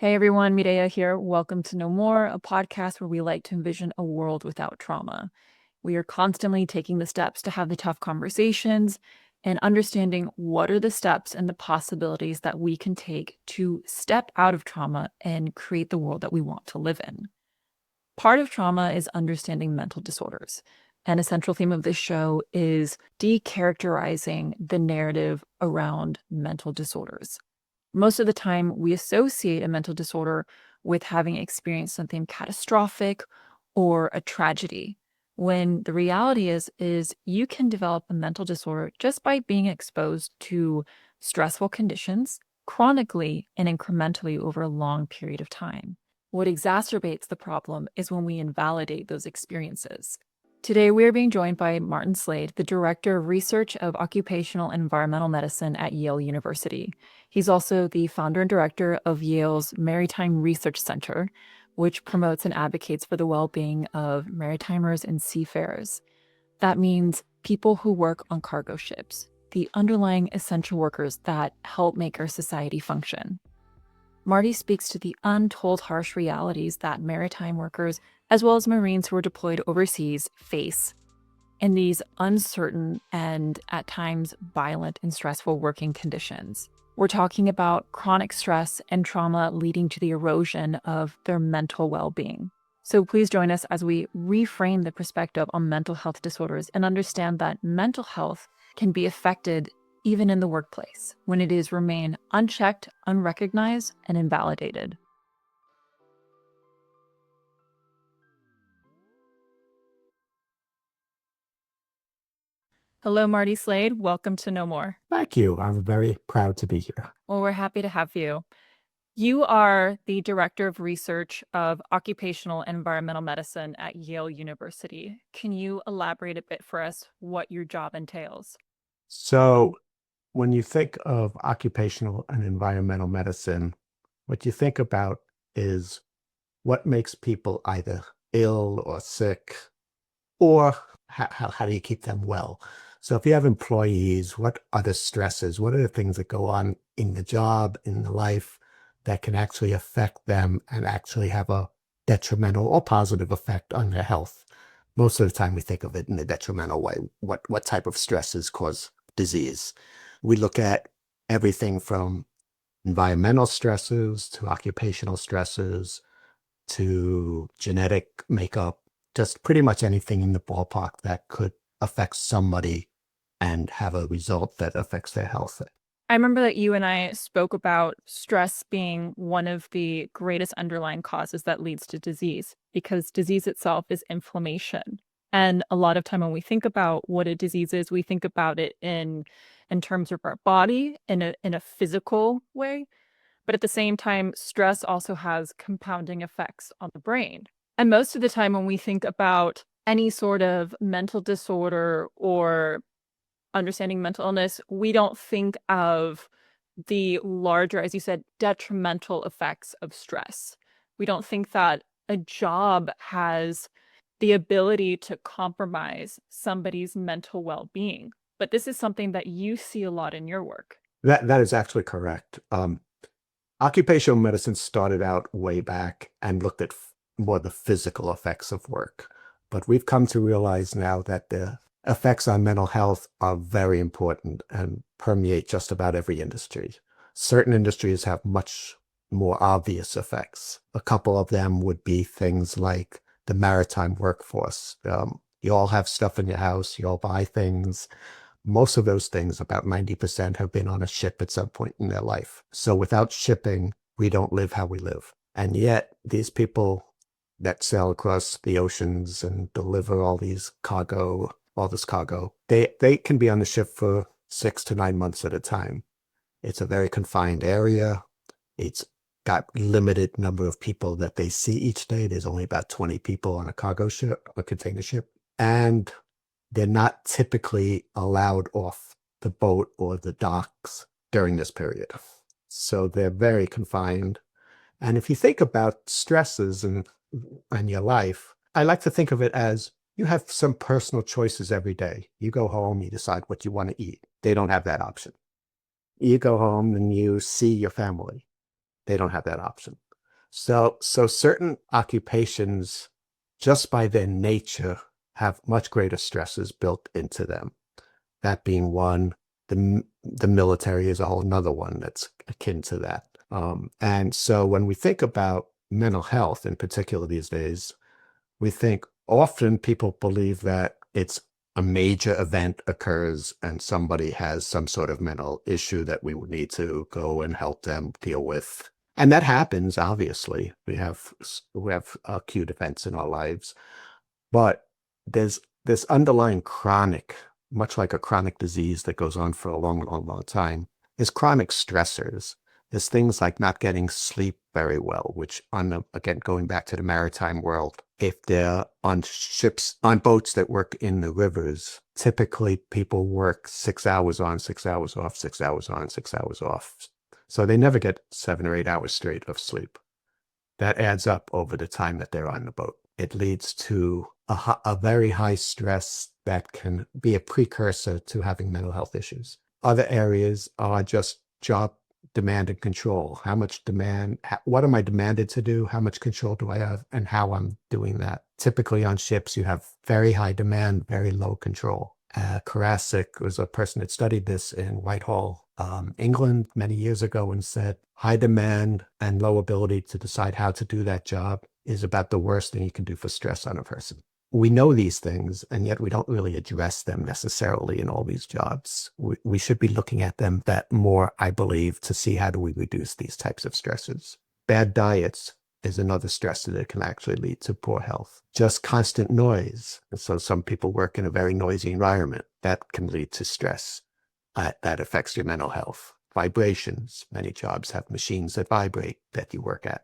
Hey everyone, Mireya here. Welcome to No More, a podcast where we like to envision a world without trauma. We are constantly taking the steps to have the tough conversations and understanding what are the steps and the possibilities that we can take to step out of trauma and create the world that we want to live in. Part of trauma is understanding mental disorders. And a central theme of this show is decharacterizing the narrative around mental disorders. Most of the time, we associate a mental disorder with having experienced something catastrophic or a tragedy, when the reality is you can develop a mental disorder just by being exposed to stressful conditions chronically and incrementally over a long period of time. What exacerbates the problem is when we invalidate those experiences. Today, we are being joined by Martin Slade, the Director of Research of Occupational and Environmental Medicine at Yale University. He's also the founder and director of Yale's Maritime Research Center, which promotes and advocates for the well-being of maritimers and seafarers. That means people who work on cargo ships, the underlying essential workers that help make our society function. Marty speaks to the untold harsh realities that maritime workers, as well as Marines who are deployed overseas, face in these uncertain and at times violent and stressful working conditions. We're talking about chronic stress and trauma leading to the erosion of their mental well-being. So please join us as we reframe the perspective on mental health disorders and understand that mental health can be affected even in the workplace when it is remain unchecked, unrecognized, and invalidated. Hello, Marty Slade. Welcome to No More. Thank you. I'm very proud to be here. Well, we're happy to have you. You are the Director of Research of Occupational and Environmental Medicine at Yale University. Can you elaborate a bit for us what your job entails? So, when you think of occupational and environmental medicine, what you think about is what makes people either ill or sick, or how do you keep them well? So, if you have employees, what are the stresses? What are the things that go on in the job, in the life, that can actually affect them and actually have a detrimental or positive effect on their health? Most of the time, we think of it in a detrimental way. What type of stresses cause disease? We look at everything from environmental stresses to occupational stresses to genetic makeup, just pretty much anything in the ballpark that could affect somebody and have a result that affects their health. I remember that you and I spoke about stress being one of the greatest underlying causes that leads to disease, because disease itself is inflammation. And a lot of time when we think about what a disease is, we think about it in terms of our body in a physical way. But at the same time, stress also has compounding effects on the brain. And most of the time when we think about any sort of mental disorder or understanding mental illness, we don't think of the larger, as you said, detrimental effects of stress. We don't think that a job has the ability to compromise somebody's mental well-being. But this is something that you see a lot in your work. That is actually correct. Occupational medicine started out way back and looked at more the physical effects of work. But we've come to realize now that the effects on mental health are very important and permeate just about every industry. Certain industries have much more obvious effects. A couple of them would be things like the maritime workforce. You all have stuff in your house, you all buy things. Most of those things, about 90%, have been on a ship at some point in their life. So without shipping, we don't live how we live. And yet, these people that sail across the oceans and deliver all this cargo, they can be on the ship for 6 to 9 months at a time. It's a very confined area. It's got limited number of people that they see each day. There's only about 20 people on a cargo ship, a container ship. And they're not typically allowed off the boat or the docks during this period. So they're very confined. And if you think about stresses in your life, I like to think of it as you have some personal choices every day. You go home, you decide what you want to eat. They don't have that option. You go home and you see your family. They don't have that option. So certain occupations, just by their nature, have much greater stresses built into them. That being one, the military is a whole another one that's akin to that. And so when we think about mental health in particular these days, we think often people believe that it's a major event occurs and somebody has some sort of mental issue that we would need to go and help them deal with. And that happens, obviously. We have acute events in our lives, but there's this underlying chronic, much like a chronic disease that goes on for a long, long, long time, is chronic stressors. There's things like not getting sleep very well, which again, going back to the maritime world, if they're on ships, on boats that work in the rivers, typically people work 6 hours on, 6 hours off, 6 hours on, 6 hours off. So they never get 7 or 8 hours straight of sleep. That adds up over the time that they're on the boat. It leads to a very high stress that can be a precursor to having mental health issues. Other areas are just job demand and control. How much demand, what am I demanded to do? How much control do I have and how I'm doing that? Typically on ships, you have very high demand, very low control. Karasik was a person that studied this in Whitehall, England, many years ago, and said high demand and low ability to decide how to do that job is about the worst thing you can do for stress on a person. We know these things, and yet we don't really address them necessarily in all these jobs. We should be looking at them that more, I believe, to see how do we reduce these types of stresses. Bad diets is another stressor that can actually lead to poor health. Just constant noise. And so some people work in a very noisy environment. That can lead to stress. That affects your mental health. Vibrations. Many jobs have machines that vibrate that you work at.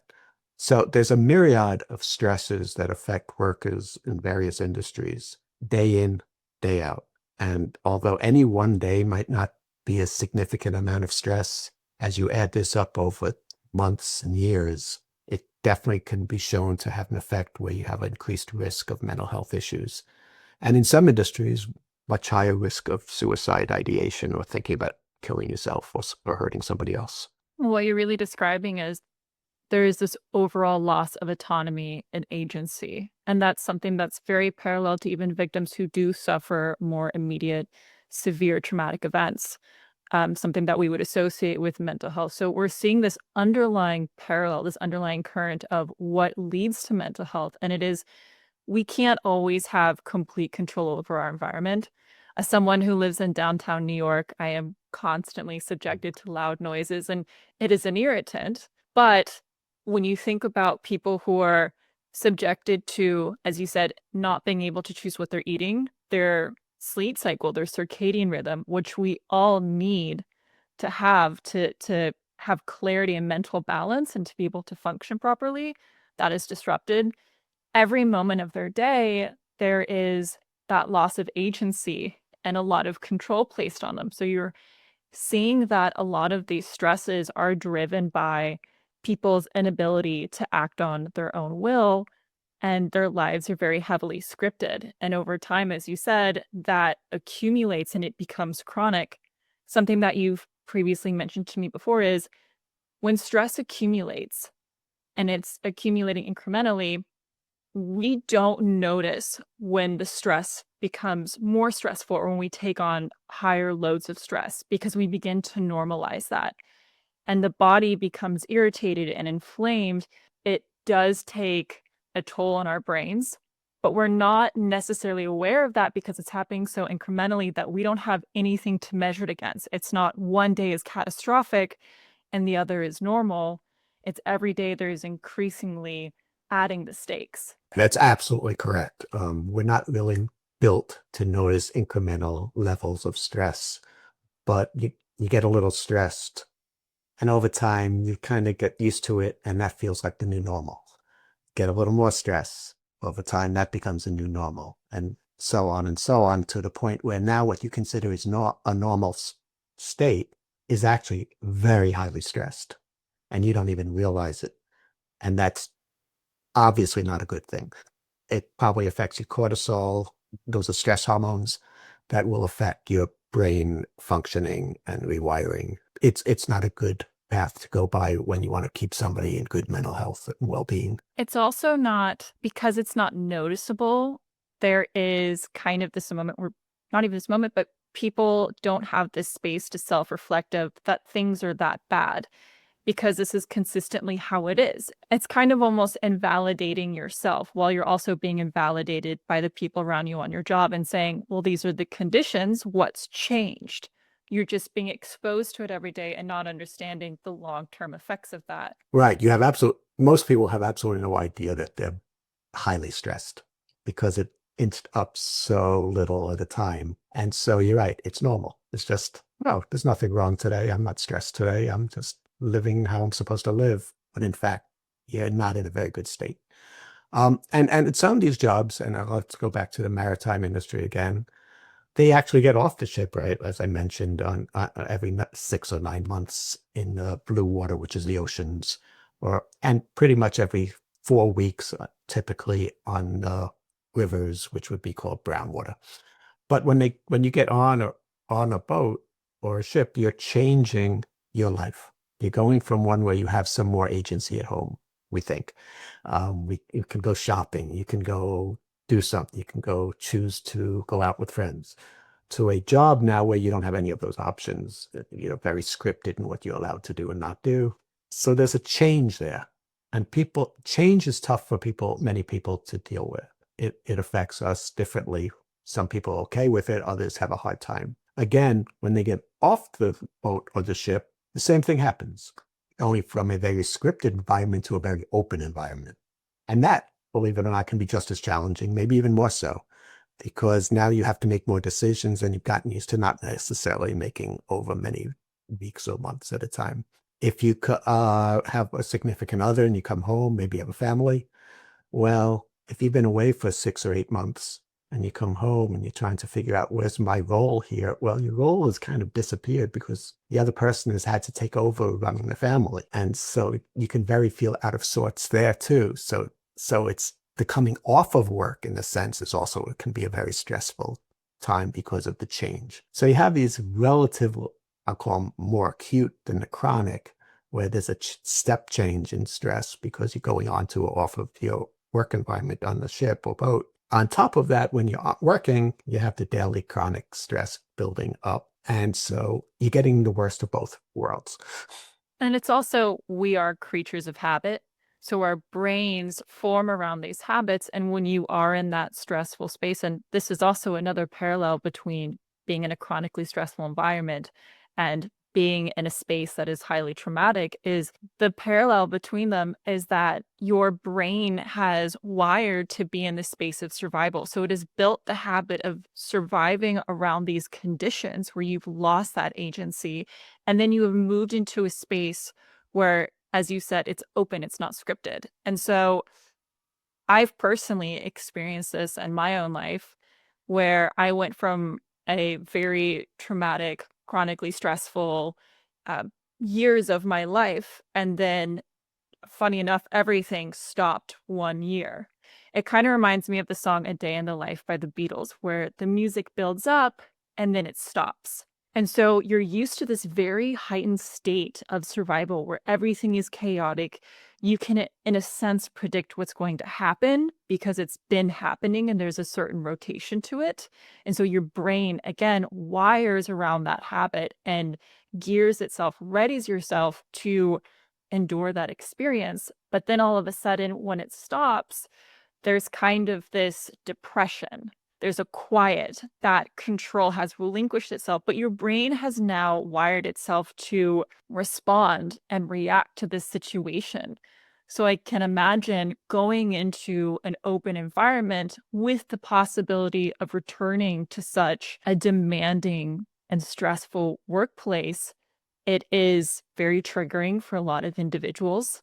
So there's a myriad of stresses that affect workers in various industries, day in, day out. And although any one day might not be a significant amount of stress, as you add this up over months and years, it definitely can be shown to have an effect where you have increased risk of mental health issues. And in some industries, much higher risk of suicide ideation or thinking about killing yourself or hurting somebody else. What you're really describing is there is this overall loss of autonomy and agency. And that's something that's very parallel to even victims who do suffer more immediate, severe traumatic events, something that we would associate with mental health. So we're seeing this underlying parallel, this underlying current of what leads to mental health. And it is, we can't always have complete control over our environment. As someone who lives in downtown New York, I am constantly subjected to loud noises, and it is an irritant. But when you think about people who are subjected to, as you said, not being able to choose what they're eating, their sleep cycle, their circadian rhythm, which we all need to have clarity and mental balance and to be able to function properly, that is disrupted. Every moment of their day, there is that loss of agency and a lot of control placed on them. So you're seeing that a lot of these stresses are driven by people's inability to act on their own will, and their lives are very heavily scripted. And over time, as you said, that accumulates and it becomes chronic. Something that you've previously mentioned to me before is when stress accumulates and it's accumulating incrementally, we don't notice when the stress becomes more stressful or when we take on higher loads of stress because we begin to normalize that. And the body becomes irritated and inflamed. It does take a toll on our brains, but we're not necessarily aware of that because it's happening so incrementally that we don't have anything to measure it against. It's not one day is catastrophic and the other is normal. It's every day there's increasingly adding the stakes. That's absolutely correct. We're not really built to notice incremental levels of stress, but you get a little stressed, and over time you kind of get used to it, and that feels like the new normal. Get a little more stress. Over time, that becomes a new normal, and so on, to the point where now what you consider is not a normal state is actually very highly stressed, and you don't even realize it. And that's obviously not a good thing. It probably affects your cortisol. Those are stress hormones that will affect your brain functioning and rewiring. It's not a good path to go by when you want to keep somebody in good mental health and well-being. It's also not, because it's not noticeable, there is kind of this moment where, not even this moment, but people don't have this space to self-reflect of that things are that bad because this is consistently how it is. It's kind of almost invalidating yourself while you're also being invalidated by the people around you on your job and saying, well, these are the conditions. What's changed? You're just being exposed to it every day and not understanding the long-term effects of that. Right. Most people have absolutely no idea that they're highly stressed because it inched up so little at a time. And so you're right. It's normal. It's just, no, there's nothing wrong today. I'm not stressed today. I'm just living how I'm supposed to live. But in fact, you're not in a very good state. And some of these jobs, and let's go back to the maritime industry again, they actually get off the ship, right? As I mentioned, on every 6 or 9 months in the blue water, which is the oceans, and pretty much every 4 weeks, typically on the rivers, which would be called brown water. But when you get on a boat or a ship, you're changing your life. You're going from one where you have some more agency at home, we think. You can go shopping, you can go do something, you can go choose to go out with friends, to a job now where you don't have any of those options. You're very scripted in what you're allowed to do and not do. So there's a change there. And change is tough for many people to deal with. It affects us differently. Some people are okay with it, others have a hard time. Again, when they get off the boat or the ship, the same thing happens, only from a very scripted environment to a very open environment. And that, believe it or not, can be just as challenging, maybe even more so, because now you have to make more decisions and you've gotten used to not necessarily making over many weeks or months at a time. If you have a significant other and you come home, maybe you have a family, well, if you've been away for 6 or 8 months and you come home and you're trying to figure out where's my role here, well, your role has kind of disappeared because the other person has had to take over running the family. And so you can feel out of sorts there too. So it's the coming off of work in a sense is also, it can be a very stressful time because of the change. So you have these relative, I'll call them more acute than the chronic, where there's a step change in stress because you're going on to or off of your work environment on the ship or boat. On top of that, when you're working, you have the daily chronic stress building up. And so you're getting the worst of both worlds. And it's also, we are creatures of habit. So our brains form around these habits. And when you are in that stressful space, and this is also another parallel between being in a chronically stressful environment and being in a space that is highly traumatic, is the parallel between them is that your brain has wired to be in the space of survival. So it has built the habit of surviving around these conditions where you've lost that agency. And then you have moved into a space where, as you said, it's open, it's not scripted. And so I've personally experienced this in my own life where I went from a very traumatic, chronically stressful uh, years of my life. And then, funny enough, everything stopped 1 year. It kind of reminds me of the song A Day in the Life by the Beatles, where the music builds up and then it stops. And so you're used to this very heightened state of survival where everything is chaotic. You can, in a sense, predict what's going to happen because it's been happening and there's a certain rotation to it. And so your brain, again, wires around that habit and gears itself, readies yourself to endure that experience. But then all of a sudden, when it stops, there's kind of this depression. There's a quiet. That control has relinquished itself, but your brain has now wired itself to respond and react to this situation. So I can imagine going into an open environment with the possibility of returning to such a demanding and stressful workplace. It is very triggering for a lot of individuals.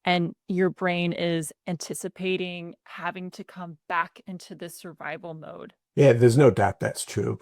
And your brain is anticipating having to come back into this survival mode. Yeah, there's no doubt that's true.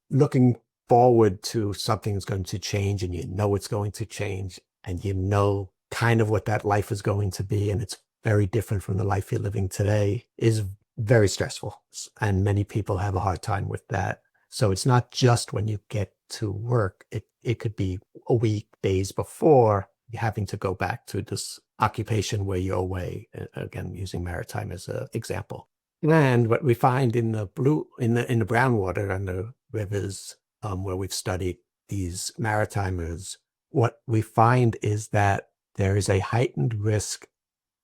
Looking forward to something that's going to change and you know it's going to change and you know kind of what that life is going to be and it's very different from the life you're living today is very stressful. And many people have a hard time with that. So it's not just when you get to work, it could be a week, days before you're having to go back to this occupation where you're away, again, using maritime as an example. And what we find in the brown water and the rivers, where we've studied these maritimers, what we find is that there is a heightened risk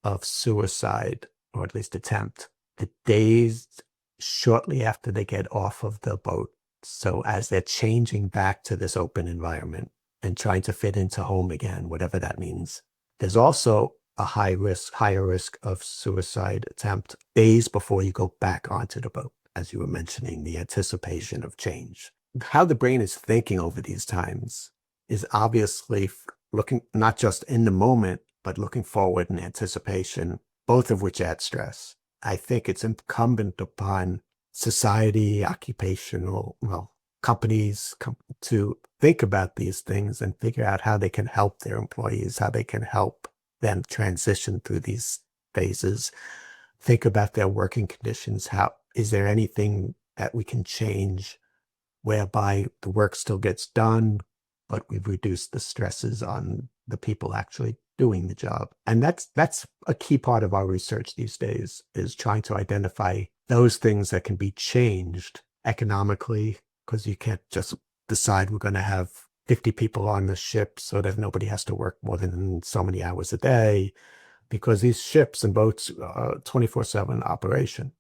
of suicide, or at least attempt, the days shortly after they get off of the boat. So as they're changing back to this open environment and trying to fit into home again, whatever that means, there's also a higher risk of suicide attempt days before you go back onto the boat, as you were mentioning, the anticipation of change. How the brain is thinking over these times is obviously looking not just in the moment, but looking forward in anticipation, both of which add stress. I think it's incumbent upon society, occupational, well, companies to think about these things and figure out how they can help their employees, how they can help them transition through these phases. Think about their working conditions. How is there anything that we can change whereby the work still gets done, but we've reduced the stresses on the people actually doing the job? And that's a key part of our research these days, is trying to identify those things that can be changed economically, because you can't just decide we're going to have 50 people on the ship so that nobody has to work more than so many hours a day, because these ships and boats are 24/7 operation.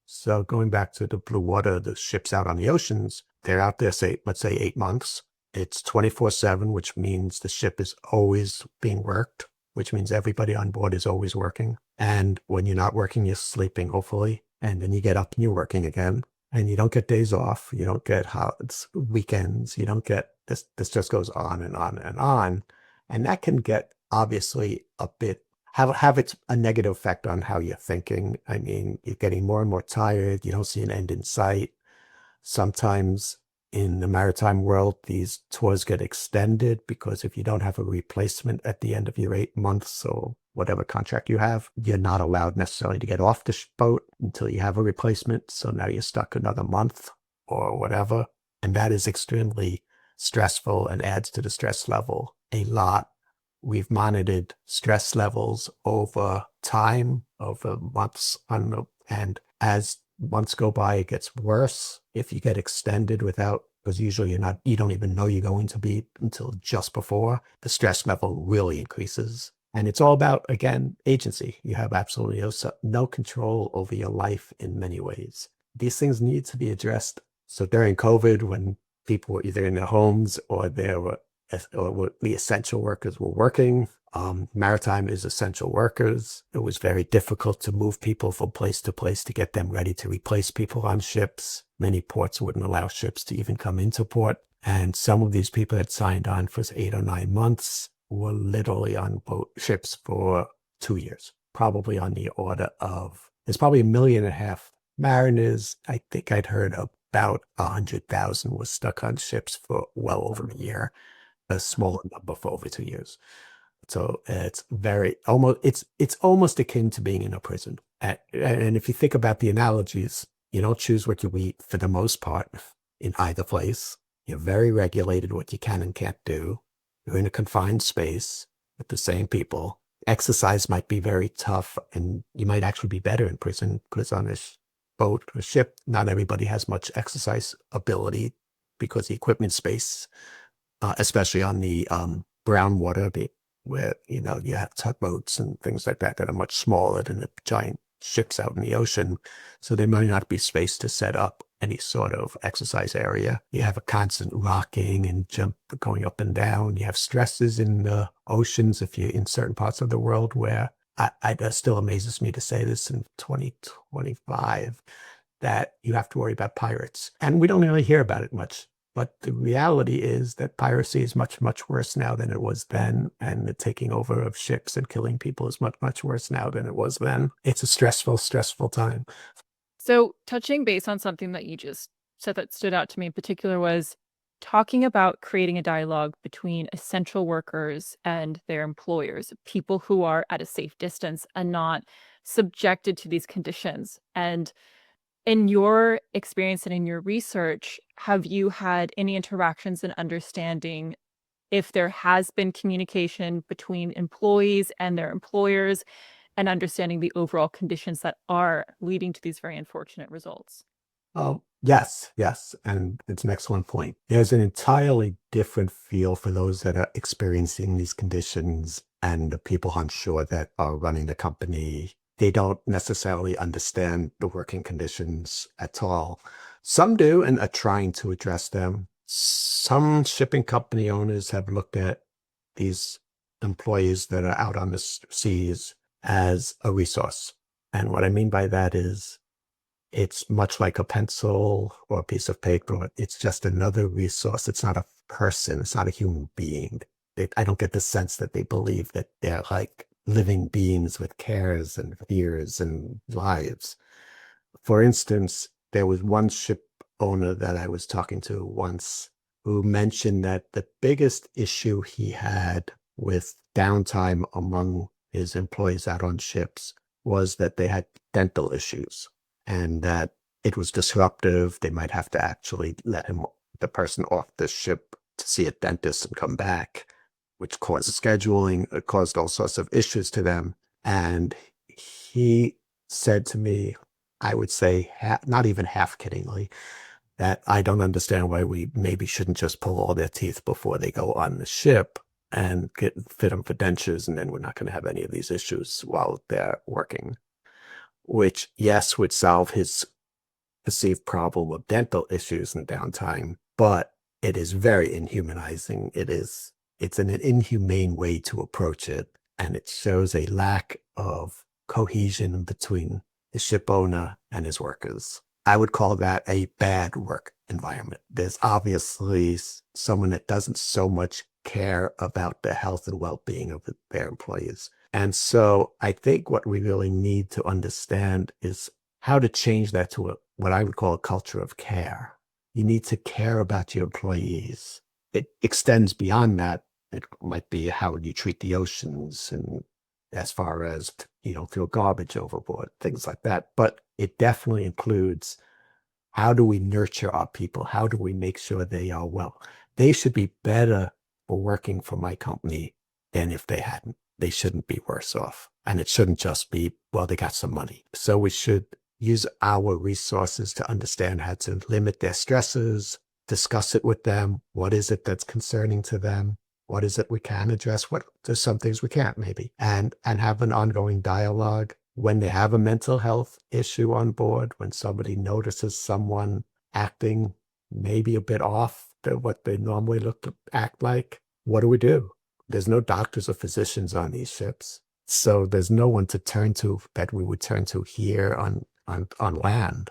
So going back to the blue water, the ships out on the oceans, they're out there, let's say 8 months. It's 24/7, which means the ship is always being worked, which means everybody on board is always working. And when you're not working, you're sleeping, hopefully. And then you get up and you're working again. And you don't get days off. You don't get weekends. You don't get this. This just goes on and on and on. And that can get obviously a bit have a negative effect on how you're thinking. I mean, you're getting more and more tired. You don't see an end in sight. Sometimes in the maritime world, these tours get extended because if you don't have a replacement at the end of your 8 months or whatever contract you have, you're not allowed necessarily to get off the boat until you have a replacement. So now you're stuck another month or whatever. And that is extremely stressful and adds to the stress level a lot. We've monitored stress levels over time, over months, and as months go by, it gets worse. If you get extended because usually you don't even know you're going to be until just before, the stress level really increases. And it's all about, again, agency. You have absolutely no control over your life in many ways. These things need to be addressed. So during COVID, when people were either in their homes or the essential workers were working. Maritime is essential workers. It was very difficult to move people from place to place to get them ready to replace people on ships. Many ports wouldn't allow ships to even come into port. And some of these people had signed on for 8 or 9 months were literally on ships for 2 years, probably on the order of, there's probably 1.5 million mariners. I think I'd heard about 100,000 was stuck on ships for well over a year. A smaller number for over 2 years. So it's almost akin to being in a prison. And if you think about the analogies, you don't choose what you eat for the most part in either place. You're very regulated what you can and can't do. You're in a confined space with the same people. Exercise might be very tough, and you might actually be better in prison because on a boat or ship, not everybody has much exercise ability because the equipment space, especially on the brown water, where you have tugboats and things like that are much smaller than the giant ships out in the ocean. So there might not be space to set up any sort of exercise area. You have a constant rocking and jump going up and down. You have stresses in the oceans if you're in certain parts of the world where it still amazes me to say this in 2025, that you have to worry about pirates. And we don't really hear about it much. But the reality is that piracy is much, much worse now than it was then. And the taking over of ships and killing people is much, much worse now than it was then. It's a stressful, stressful time. So touching base on something that you just said that stood out to me in particular was talking about creating a dialogue between essential workers and their employers, people who are at a safe distance and not subjected to these conditions. And In your experience and in your research, have you had any interactions in understanding if there has been communication between employees and their employers and understanding the overall conditions that are leading to these very unfortunate results? Yes, yes. And it's an excellent point. There's an entirely different feel for those that are experiencing these conditions and the people I'm sure that are running the company. They don't necessarily understand the working conditions at all. Some do and are trying to address them. Some shipping company owners have looked at these employees that are out on the seas as a resource. And what I mean by that is it's much like a pencil or a piece of paper. It's just another resource. It's not a person. It's not a human being. I don't get the sense that they believe that they're like living beings with cares and fears and lives. For instance, there was one ship owner that I was talking to once who mentioned that the biggest issue he had with downtime among his employees out on ships was that they had dental issues and that it was disruptive. They might have to actually let the person off the ship to see a dentist and come back, which caused scheduling. It caused all sorts of issues to them. And he said to me, I would say, not even half kiddingly, that I don't understand why we maybe shouldn't just pull all their teeth before they go on the ship and fit them for dentures, and then we're not going to have any of these issues while they're working, which, yes, would solve his perceived problem of dental issues and downtime, but it is very inhumanizing. It's an inhumane way to approach it, and it shows a lack of cohesion between the ship owner and his workers. I would call that a bad work environment. There's obviously someone that doesn't so much care about the health and well-being of their employees. And so I think what we really need to understand is how to change that to what I would call a culture of care. You need to care about your employees. It extends beyond that. It might be how you treat the oceans and as far as you don't throw garbage overboard, things like that. But it definitely includes how do we nurture our people? How do we make sure they are well? They should be better for working for my company than if they hadn't. They shouldn't be worse off. And it shouldn't just be, well, they got some money. So we should use our resources to understand how to limit their stresses, discuss it with them. What is it that's concerning to them? What is it we can address? What there's some things we can't maybe, and have an ongoing dialogue. When they have a mental health issue on board, when somebody notices someone acting maybe a bit off to what they normally look to act like, what do we do? There's no doctors or physicians on these ships. So there's no one to turn to that we would turn to here on land.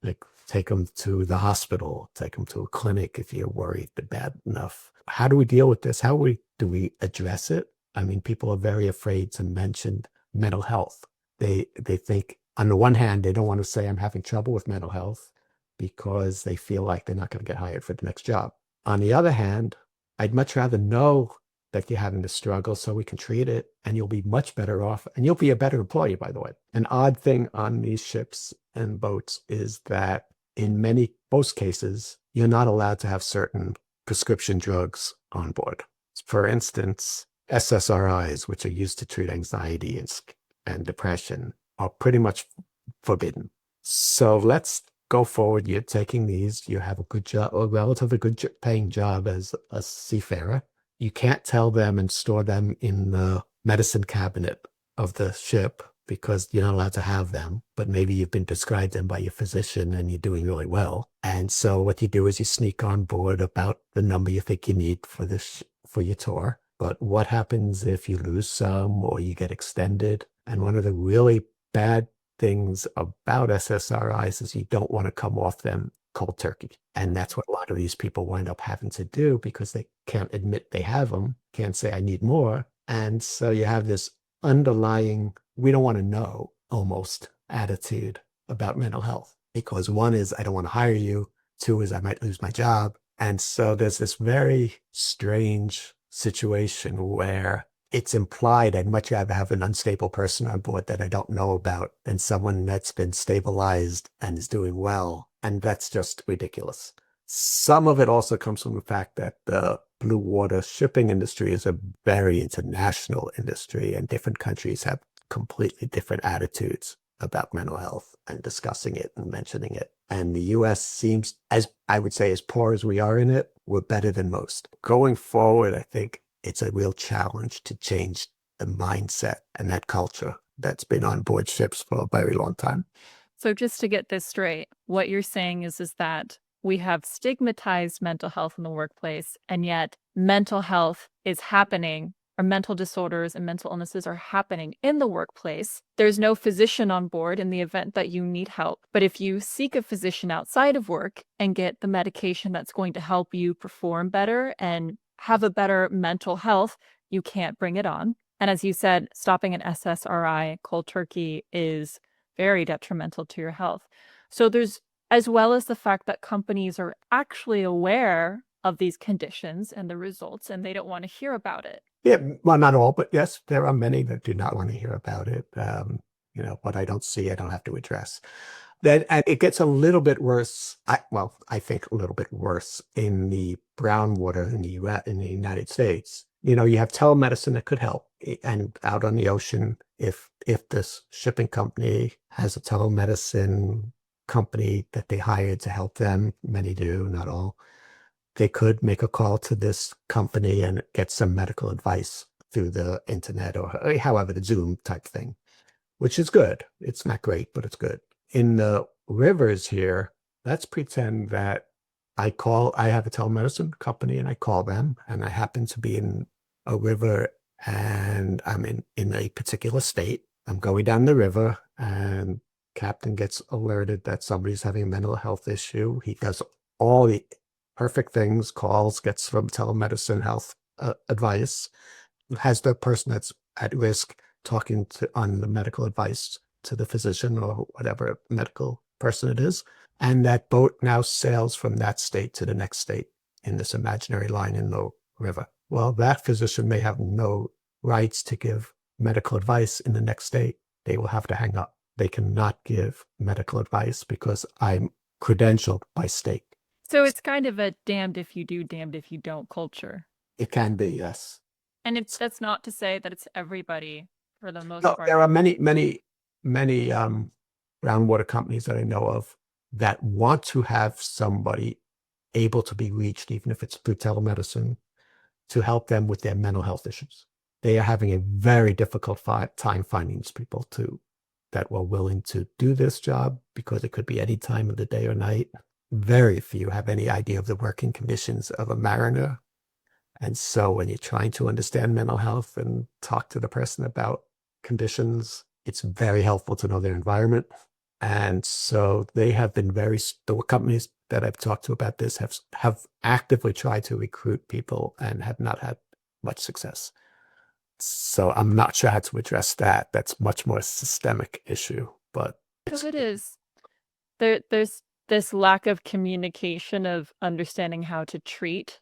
Like take them to the hospital, take them to a clinic if you're worried bad enough. How do we deal with this? Do we address it? I mean, people are very afraid to mention mental health. They think on the one hand, they don't want to say I'm having trouble with mental health because they feel like they're not going to get hired for the next job. On the other hand, I'd much rather know that you're having to struggle so we can treat it and you'll be much better off and you'll be a better employee, by the way. An odd thing on these ships and boats is that in most cases, you're not allowed to have certain prescription drugs on board. For instance, SSRIs, which are used to treat anxiety and depression, are pretty much forbidden. So let's go forward. You're taking these. You have a good job, a relatively good paying job as a seafarer. You can't tell them and store them in the medicine cabinet of the ship because you're not allowed to have them, but maybe you've been prescribed them by your physician and you're doing really well. And so what you do is you sneak on board about the number you think you need for for your tour. But what happens if you lose some or you get extended? And one of the really bad things about SSRIs is you don't want to come off them cold turkey. And that's what a lot of these people wind up having to do because they can't admit they have them, can't say I need more. And so you have this underlying, we don't want to know almost attitude about mental health because one is, I don't want to hire you. Two is I might lose my job. And so there's this very strange situation where it's implied I'd much rather have an unstable person on board that I don't know about than someone that's been stabilized and is doing well. And that's just ridiculous. Some of it also comes from the fact that the blue water shipping industry is a very international industry, and different countries have completely different attitudes about mental health and discussing it and mentioning it. And the US seems, as I would say, as poor as we are in it, we're better than most. Going forward, I think it's a real challenge to change the mindset and that culture that's been on board ships for a very long time. So just to get this straight, what you're saying is that we have stigmatized mental health in the workplace, and yet mental health is happening, or mental disorders and mental illnesses are happening in the workplace. There's no physician on board in the event that you need help. But if you seek a physician outside of work and get the medication that's going to help you perform better and have a better mental health, you can't bring it on. And as you said, stopping an SSRI cold turkey is very detrimental to your health. So there's, as well as the fact that companies are actually aware of these conditions and the results, and they don't want to hear about it. Yeah, well, not all, but yes, there are many that do not want to hear about it. What I don't see, I don't have to address. And it gets a little bit worse. I think a little bit worse in the brown water in the US, in the United States. You have telemedicine that could help, and out on the ocean, if this shipping company has a telemedicine company that they hired to help them, many do, not all, they could make a call to this company and get some medical advice through the internet or however the Zoom type thing, which is good. It's not great, but it's good. In the rivers here, let's pretend that I have a telemedicine company and I call them, and I happen to be in a river and I'm in a particular state. I'm going down the river and captain gets alerted that somebody's having a mental health issue. He does all the perfect things, calls, gets from telemedicine health advice, has the person that's at risk talking on the medical advice to the physician or whatever medical person it is. And that boat now sails from that state to the next state in this imaginary line in the river. Well, that physician may have no rights to give medical advice in the next state. They will have to hang up. They cannot give medical advice because I'm credentialed by state. So it's kind of a damned if you do, damned if you don't culture. It can be, yes. And that's not to say that it's everybody for the most No, part. there are many groundwater companies that I know of that want to have somebody able to be reached, even if it's through telemedicine, to help them with their mental health issues. They are having a very difficult time finding these people that were willing to do this job, because it could be any time of the day or night. Very few have any idea of the working conditions of a mariner. And so when you're trying to understand mental health and talk to the person about conditions, it's very helpful to know their environment. And so they have been the companies that I've talked to about this have actively tried to recruit people and have not had much success. So I'm not sure how to address that. That's much more a systemic issue, but So it is. There's this lack of communication of understanding how to treat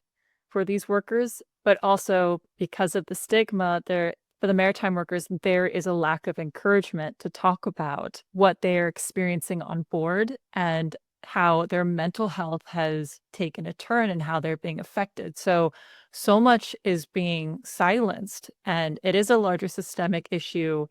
for these workers, but also because of the stigma, for the maritime workers, there is a lack of encouragement to talk about what they're experiencing on board and how their mental health has taken a turn and how they're being affected. So much is being silenced, and it is a larger systemic issue.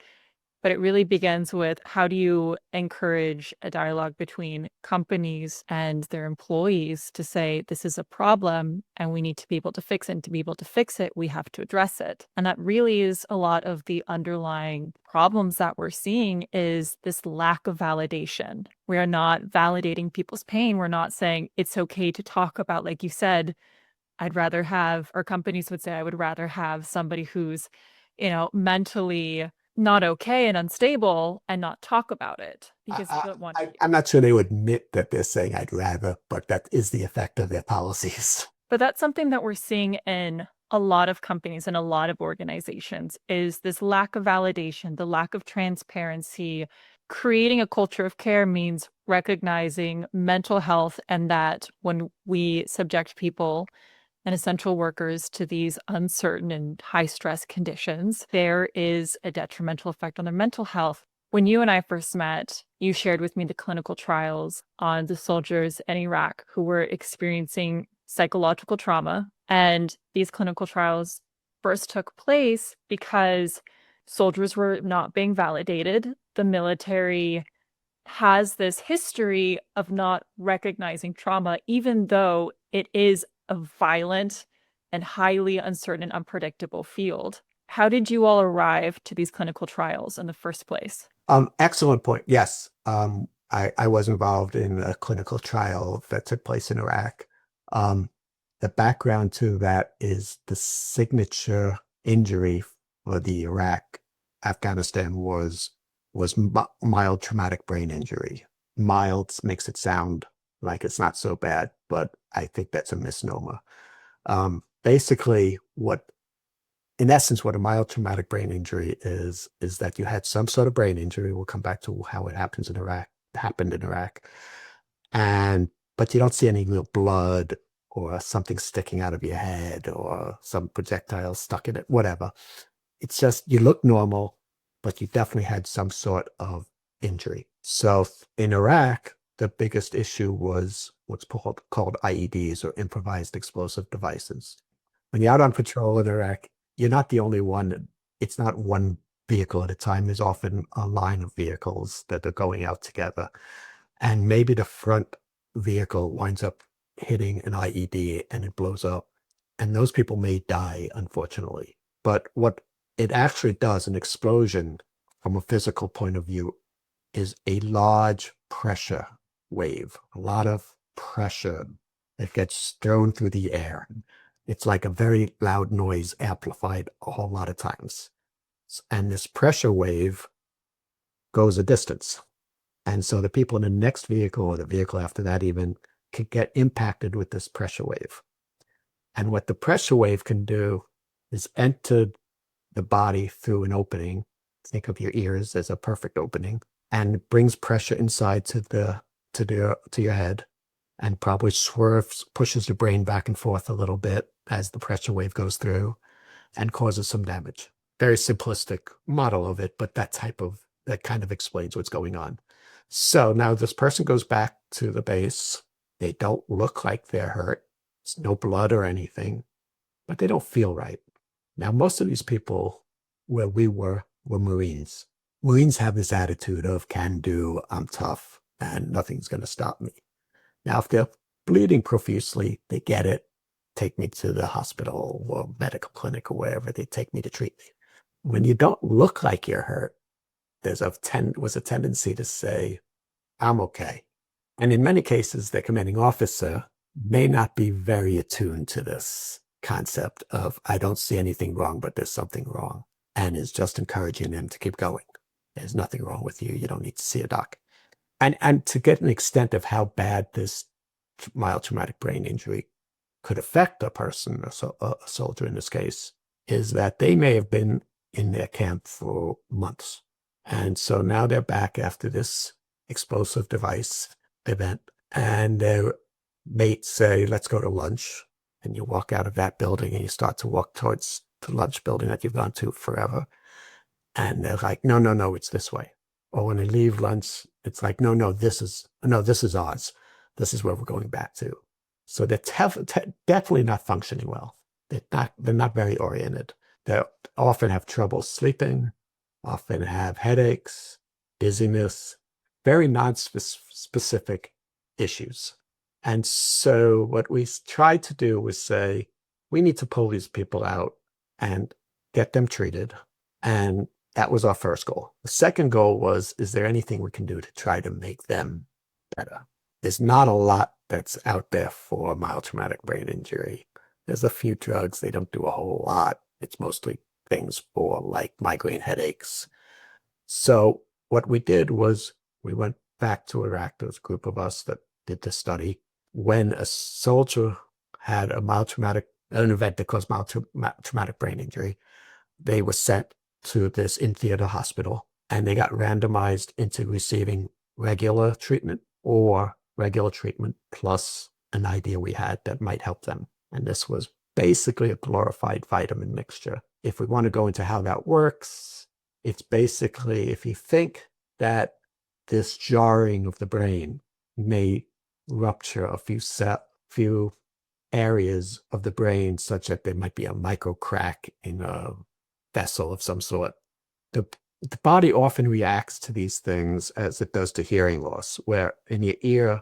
But it really begins with, how do you encourage a dialogue between companies and their employees to say, this is a problem and we need to be able to fix it. And to be able to fix it, we have to address it. And that really is a lot of the underlying problems that we're seeing, is this lack of validation. We are not validating people's pain. We're not saying it's okay to talk about, like you said, I'd rather have, or companies would say, I would rather have somebody who's, mentally not okay and unstable and not talk about it because they don't want to. I'm not sure they would admit that they're saying I'd rather, but that is the effect of their policies. But that's something that we're seeing in a lot of companies and a lot of organizations, is this lack of validation, the lack of transparency. Creating a culture of care means recognizing mental health, and that when we subject people and essential workers to these uncertain and high stress conditions, there is a detrimental effect on their mental health. When you and I first met, you shared with me the clinical trials on the soldiers in Iraq who were experiencing psychological trauma. And these clinical trials first took place because soldiers were not being validated. The military has this history of not recognizing trauma, even though it is a violent and highly uncertain and unpredictable field. How did you all arrive to these clinical trials in the first place? Excellent point. Yes. I was involved in a clinical trial that took place in Iraq. The background to that is the signature injury for the Iraq-Afghanistan was mild traumatic brain injury. Mild makes it sound like it's not so bad, but I think that's a misnomer. Basically, in essence, what a mild traumatic brain injury is that you had some sort of brain injury. We'll come back to how it happened in Iraq. But you don't see any real blood or something sticking out of your head or some projectile stuck in it, whatever. It's just you look normal, but you definitely had some sort of injury. So in Iraq, the biggest issue was what's called IEDs, or improvised explosive devices. When you're out on patrol in Iraq, you're not the only one. It's not one vehicle at a time. There's often a line of vehicles that are going out together. And maybe the front vehicle winds up hitting an IED and it blows up. And those people may die, unfortunately. But what it actually does, an explosion from a physical point of view, is a large pressure wave, a lot of pressure that gets thrown through the air. It's like a very loud noise amplified a whole lot of times. And this pressure wave goes a distance. And so the people in the next vehicle or the vehicle after that even can get impacted with this pressure wave. And what the pressure wave can do is enter the body through an opening. Think of your ears as a perfect opening, and it brings pressure inside to your head, and probably pushes the brain back and forth a little bit as the pressure wave goes through, and causes some damage. Very simplistic model of it, but that kind of explains what's going on. So now this person goes back to the base. They don't look like they're hurt. There's no blood or anything, but they don't feel right. Now, most of these people where we were Marines. Marines have this attitude of can do, I'm tough, and nothing's going to stop me. Now, if they're bleeding profusely, they get it. Take me to the hospital or medical clinic or wherever. They take me to treat me. When you don't look like you're hurt, was a tendency to say, I'm okay. And in many cases, the commanding officer may not be very attuned to this concept of, I don't see anything wrong, but there's something wrong, and is just encouraging them to keep going. There's nothing wrong with you. You don't need to see a doc. And to get an extent of how bad this mild traumatic brain injury could affect a person, a soldier in this case, is that they may have been in their camp for months. And so now they're back after this explosive device event, and their mates say, let's go to lunch. And you walk out of that building and you start to walk towards the lunch building that you've gone to forever. And they're like, no, it's this way. Or when they leave lunch, it's like, no, this is ours. This is where we're going back to. So they're definitely not functioning well. They're not very oriented. They often have trouble sleeping, often have headaches, dizziness, very non-specific issues. And so what we tried to do was say, we need to pull these people out and get them treated. And that was our first goal. The second goal was, is there anything we can do to try to make them better? There's not a lot that's out there for mild traumatic brain injury. There's a few drugs. They don't do a whole lot. It's mostly things for like migraine headaches. So what we did was we went back to Iraq. There was a group of us that did this study. When a soldier had an event that caused mild traumatic brain injury, they were sent to this in-theater hospital, and they got randomized into receiving regular treatment or regular treatment plus an idea we had that might help them. And this was basically a glorified vitamin mixture. If we want to go into how that works, it's basically if you think that this jarring of the brain may rupture a few areas of the brain such that there might be a micro crack in a vessel of some sort. The, the body often reacts to these things as it does to hearing loss, where in your ear,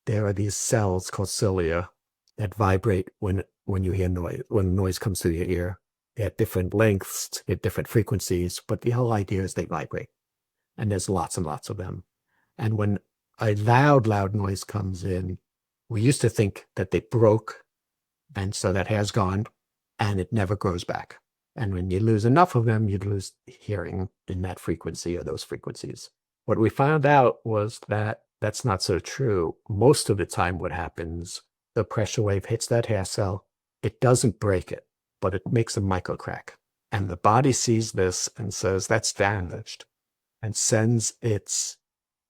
there are these cells called cilia that vibrate when you hear noise, when noise comes through your ear. They're at different lengths, at different frequencies, but the whole idea is they vibrate. And there's lots and lots of them. And when a loud noise comes in, we used to think that they broke, and so that hair's gone, and it never grows back. And when you lose enough of them, you lose hearing in that frequency or those frequencies. What we found out was that that's not so true. Most of the time what happens, the pressure wave hits that hair cell, it doesn't break it, but it makes a micro crack. And the body sees this and says, that's damaged, and sends its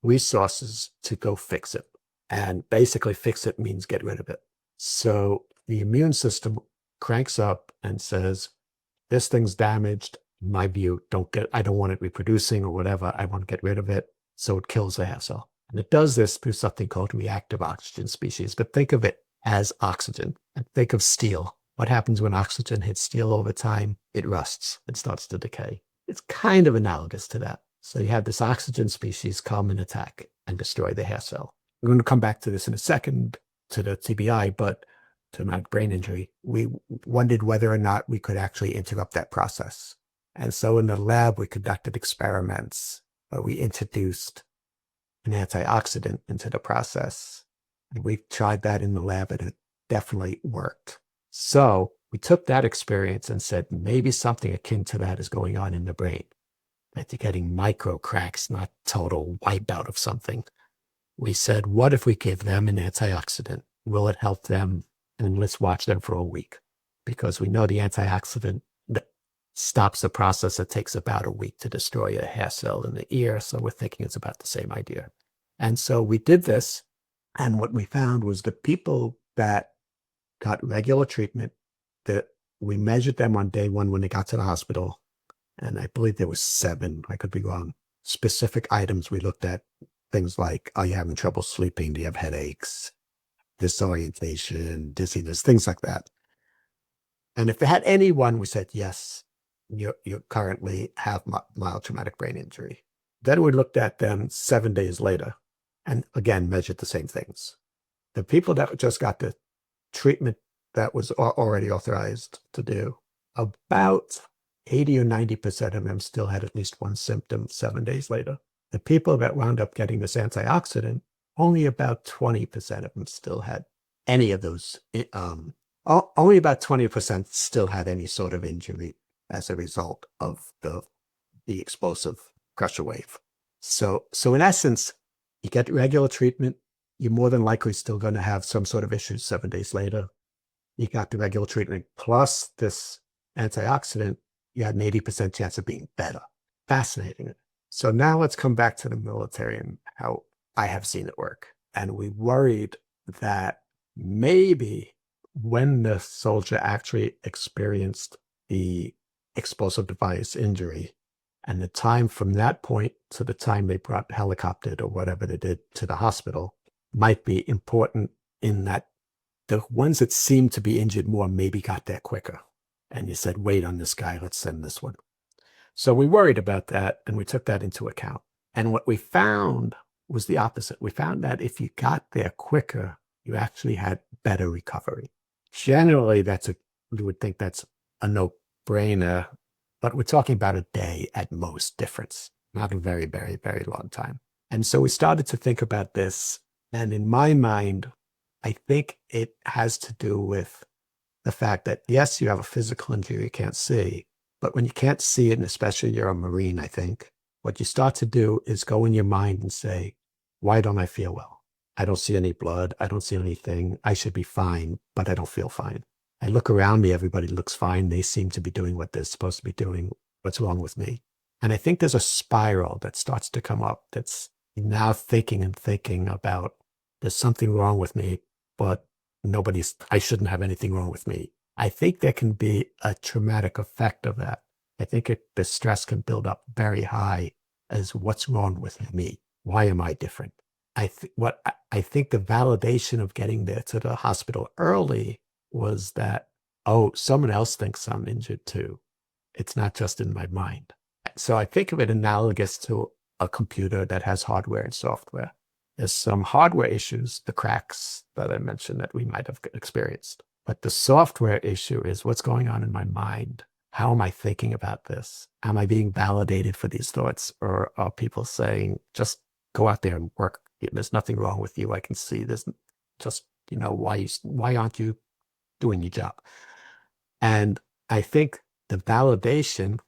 resources to go fix it. And basically fix it means get rid of it. So the immune system cranks up and says, this thing's damaged. In my view, I don't want it reproducing or whatever. I want to get rid of it. So it kills the hair cell. And it does this through something called reactive oxygen species. But think of it as oxygen, and think of steel. What happens when oxygen hits steel over time? It rusts. It starts to decay. It's kind of analogous to that. So you have this oxygen species come and attack and destroy the hair cell. We're going to come back to this in a second, to the TBI, but to my brain injury, we wondered whether or not we could actually interrupt that process. And so in the lab, we conducted experiments where we introduced an antioxidant into the process. And we tried that in the lab, and it definitely worked. So we took that experience and said, maybe something akin to that is going on in the brain. That you're getting micro cracks, not total wipeout of something. We said, what if we give them an antioxidant? Will it help them? And let's watch them for a week, because we know the antioxidant that stops the process. It takes about a week to destroy a hair cell in the ear. So we're thinking it's about the same idea. And so we did this. And what we found was the people that got regular treatment, that we measured them on day one when they got to the hospital. And I believe there was 7, I could be wrong, specific items we looked at. Things like, are you having trouble sleeping? Do you have headaches? Disorientation, dizziness, things like that. And if it had any one, we said, yes, you currently have mild traumatic brain injury. Then we looked at them 7 days later and again measured the same things. The people that just got the treatment that was already authorized to do, about 80 or 90% of them still had at least one symptom 7 days later. The people that wound up getting this antioxidant, only about 20% of them still had any of those. Only about 20% still had any sort of injury as a result of the explosive pressure wave. So in essence, you get regular treatment, you're more than likely still going to have some sort of issues 7 days later. You got the regular treatment plus this antioxidant, you had an 80% chance of being better. Fascinating. So now let's come back to the military and how I have seen it work. And we worried that maybe when the soldier actually experienced the explosive device injury, and the time from that point to the time they brought helicoptered or whatever they did to the hospital might be important, in that the ones that seemed to be injured more maybe got there quicker. And you said, wait on this guy, let's send this one. So we worried about that, and we took that into account. And what we found was the opposite. We found that if you got there quicker, you actually had better recovery. Generally, you would think that's a no-brainer, but we're talking about a day at most difference, not a very, very, very long time. And so we started to think about this. And in my mind, I think it has to do with the fact that, yes, you have a physical injury you can't see, but when you can't see it, and especially you're a Marine, I think, what you start to do is go in your mind and say, why don't I feel well? I don't see any blood. I don't see anything. I should be fine, but I don't feel fine. I look around me. Everybody looks fine. They seem to be doing what they're supposed to be doing. What's wrong with me? And I think there's a spiral that starts to come up that's now thinking about there's something wrong with me, but I shouldn't have anything wrong with me. I think there can be a traumatic effect of that. I think the stress can build up very high as what's wrong with me? Why am I different? I think the validation of getting there to the hospital early was that, oh, someone else thinks I'm injured too. It's not just in my mind. So I think of it analogous to a computer that has hardware and software. There's some hardware issues, the cracks that I mentioned that we might have experienced. But the software issue is what's going on in my mind. How am I thinking about this? Am I being validated for these thoughts? Or are people saying, just go out there and work? There's nothing wrong with you. I can see this. Just, why aren't you doing your job? And I think the validation,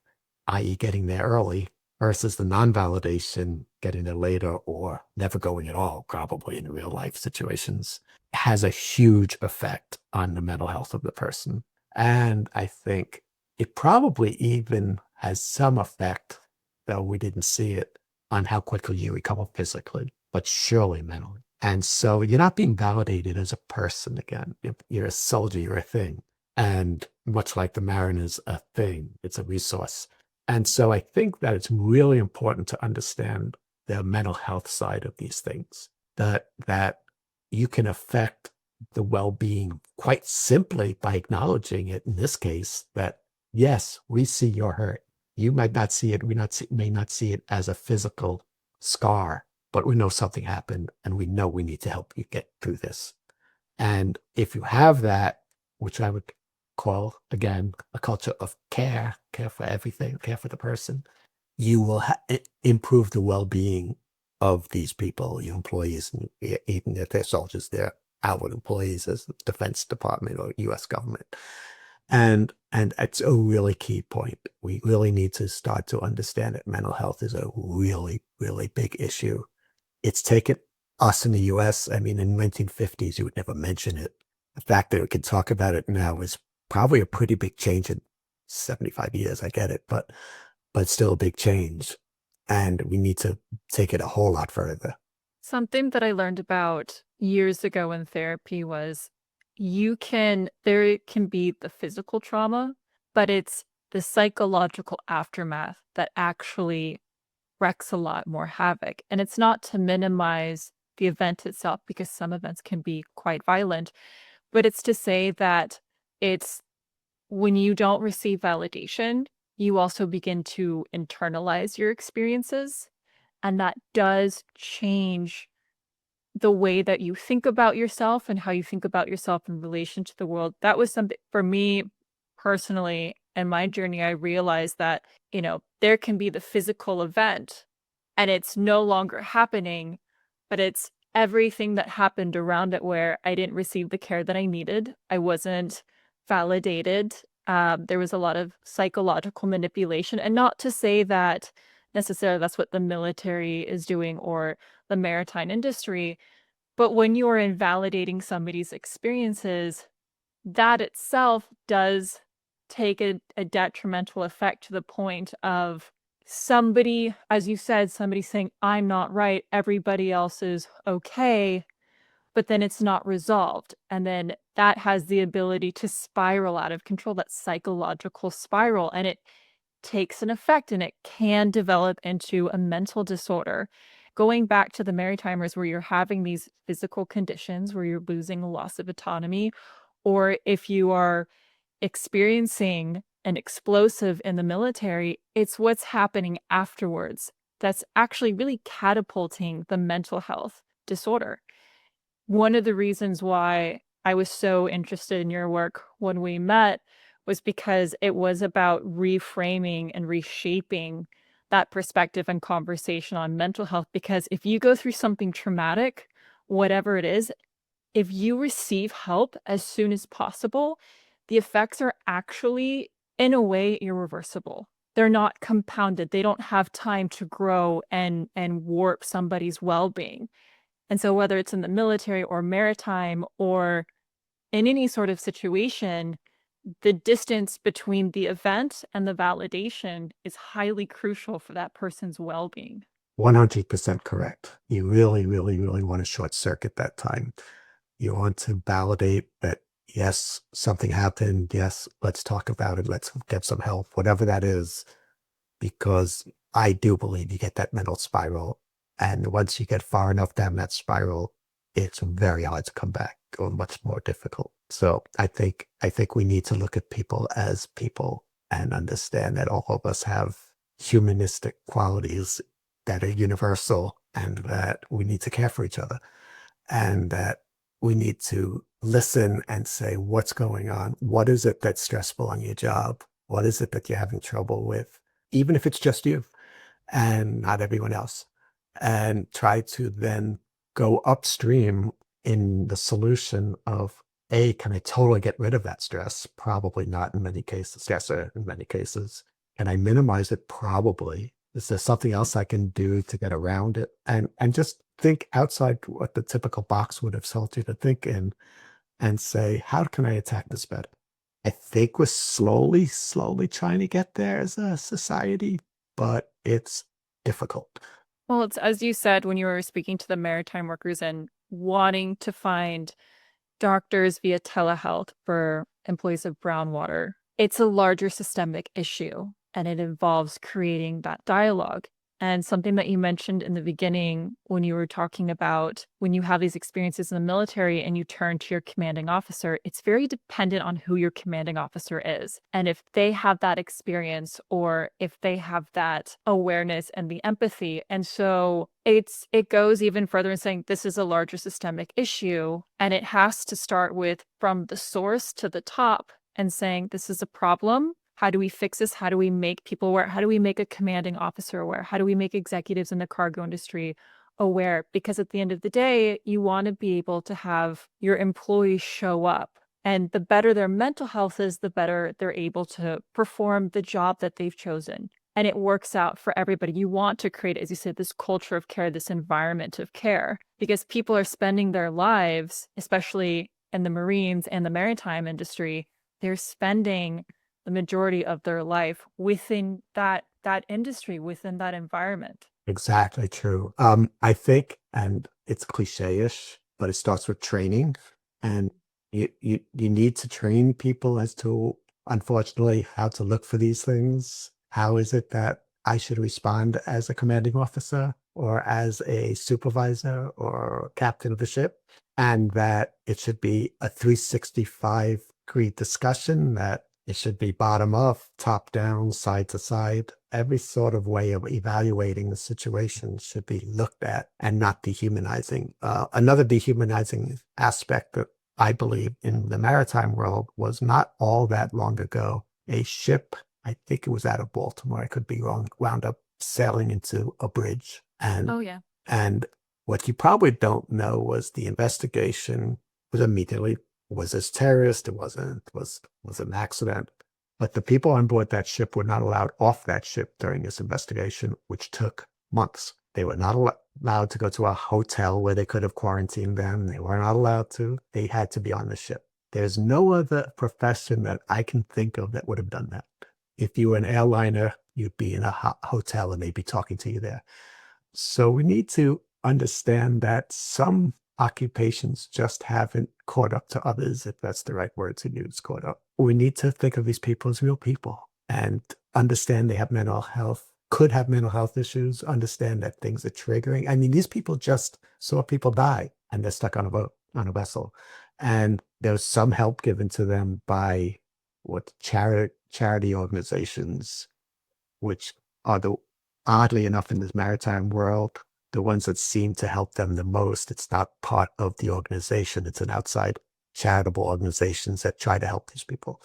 i.e., getting there early, versus the non-validation, getting there later or never going at all, probably in real life situations, has a huge effect on the mental health of the person. And I think it probably even has some effect, though we didn't see it, on how quickly you recover physically, but surely mentally. And so you're not being validated as a person again. You're a soldier, you're a thing. And much like the mariner's a thing, it's a resource. And so I think that it's really important to understand the mental health side of these things, that you can affect the well-being quite simply by acknowledging it. In this case, that yes, we see you're hurt. You might not see it. May not see it as a physical scar, but we know something happened and we know we need to help you get through this. And if you have that, which I would call, again, a culture of care for everything, care for the person, you will improve the well-being of these people, your employees, and even if they're soldiers, they're our employees as the Defense Department or U.S. government. And it's a really key point. We really need to start to understand that mental health is a really, really big issue. It's taken us in the U.S., I mean, in the 1950s, you would never mention it. The fact that we can talk about it now is probably a pretty big change in 75 years. I get it, but still a big change. And we need to take it a whole lot further. Something that I learned about years ago in therapy was there can be the physical trauma, but it's the psychological aftermath that actually wreaks a lot more havoc. And it's not to minimize the event itself, because some events can be quite violent, but it's to say that it's when you don't receive validation, you also begin to internalize your experiences. And that does change the way that you think about yourself and how you think about yourself in relation to the world. That was something for me personally in my journey. I realized that, there can be the physical event and it's no longer happening, but it's everything that happened around it where I didn't receive the care that I needed. I wasn't validated. There was a lot of psychological manipulation, and not to say that necessarily that's what the military is doing or the maritime industry, but when you are invalidating somebody's experiences, that itself does take a detrimental effect to the point of somebody, as you said, somebody saying, I'm not right, everybody else is okay, but then it's not resolved. And then that has the ability to spiral out of control, that psychological spiral, and it takes an effect and it can develop into a mental disorder. Going back to the Maritimers, where you're having these physical conditions where you're losing loss of autonomy, or if you are experiencing an explosive in the military, it's what's happening afterwards that's actually really catapulting the mental health disorder. One of the reasons why I was so interested in your work when we met was because it was about reframing and reshaping that perspective and conversation on mental health. Because if you go through something traumatic, whatever it is, if you receive help as soon as possible, the effects are actually, in a way, irreversible. They're not compounded. They don't have time to grow and warp somebody's well-being. And so whether it's in the military or maritime or in any sort of situation, the distance between the event and the validation is highly crucial for that person's well-being. 100% correct. You really, really, really want to short circuit that time. You want to validate that, yes, something happened. Yes, let's talk about it. Let's get some help, whatever that is, because I do believe you get that mental spiral. And once you get far enough down that spiral, it's very hard to come back or much more difficult. So I think we need to look at people as people and understand that all of us have humanistic qualities that are universal and that we need to care for each other and that we need to listen and say, what's going on? What is it that's stressful on your job? What is it that you're having trouble with? Even if it's just you and not everyone else, and try to then go upstream in the solution of A, can I totally get rid of that stress? Probably not in many cases. Yes, in many cases. Can I minimize it? Probably. Is there something else I can do to get around it? And just think outside what the typical box would have told you to think in and say, how can I attack this better? I think we're slowly trying to get there as a society, but it's difficult. Well, it's as you said when you were speaking to the maritime workers and wanting to find doctors via telehealth for employees of Brownwater. It's a larger systemic issue and it involves creating that dialogue. And something that you mentioned in the beginning when you were talking about when you have these experiences in the military and you turn to your commanding officer, it's very dependent on who your commanding officer is. And if they have that experience or if they have that awareness and the empathy. And so it goes even further in saying this is a larger systemic issue and it has to start with from the source to the top and saying this is a problem. How do we fix this? How do we make people aware? How do we make a commanding officer aware? How do we make executives in the cargo industry aware? Because at the end of the day, you want to be able to have your employees show up. And the better their mental health is, the better they're able to perform the job that they've chosen. And it works out for everybody. You want to create, as you said, this culture of care, this environment of care, because people are spending their lives, especially in the Marines and the maritime industry, they're spending the majority of their life within that industry, within that environment. Exactly true. I think, and it's cliche-ish, but it starts with training. And you need to train people as to, unfortunately, how to look for these things. How is it that I should respond as a commanding officer or as a supervisor or captain of the ship? And that it should be a 365-degree discussion, that it should be bottom up, top down, side to side. Every sort of way of evaluating the situation should be looked at and not dehumanizing. Another dehumanizing aspect that I believe in the maritime world was not all that long ago. A ship, I think it was out of Baltimore, I could be wrong, wound up sailing into a bridge. Oh yeah. And what you probably don't know was the investigation was immediately, was this terrorist? It wasn't. Was an accident. But the people on board that ship were not allowed off that ship during this investigation, which took months. They were not allowed to go to a hotel where they could have quarantined them. They were not allowed to. They had to be on the ship. There's no other profession that I can think of that would have done that. If you were an airliner, you'd be in a hotel and they'd be talking to you there. So we need to understand that some occupations just haven't caught up to others, if that's the right word to use, caught up. We need to think of these people as real people and understand they have mental health, could have mental health issues, understand that things are triggering. I mean, these people just saw people die and they're stuck on a boat, on a vessel. And there's some help given to them by what charity organizations, which are the oddly enough in this maritime world, the ones that seem to help them the most. It's not part of the organization. It's an outside charitable organizations that try to help these people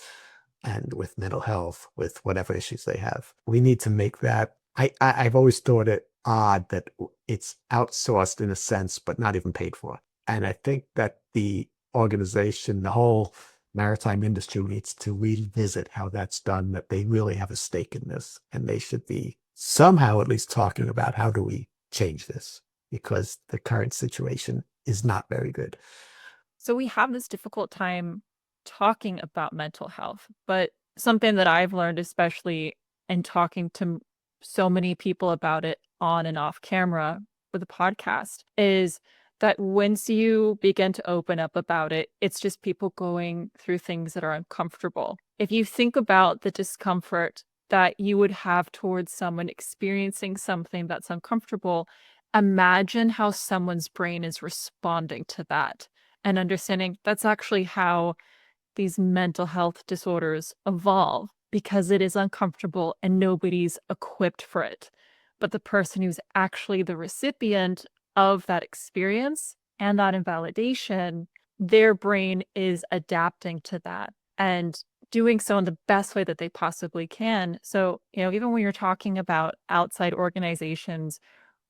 and with mental health, with whatever issues they have. We need to make that. I've always thought it odd that it's outsourced in a sense, but not even paid for. And I think that the organization, the whole maritime industry needs to revisit how that's done, that they really have a stake in this. And they should be somehow at least talking about how do we change this, because the current situation is not very good. So we have this difficult time talking about mental health, but something that I've learned, especially in talking to so many people about it on and off camera with a podcast, is that once you begin to open up about it, it's just people going through things that are uncomfortable. If you think about the discomfort that you would have towards someone experiencing something that's uncomfortable, imagine how someone's brain is responding to that and understanding that's actually how these mental health disorders evolve because it is uncomfortable and nobody's equipped for it. But the person who's actually the recipient of that experience and that invalidation, their brain is adapting to that and doing so in the best way that they possibly can. So, even when you're talking about outside organizations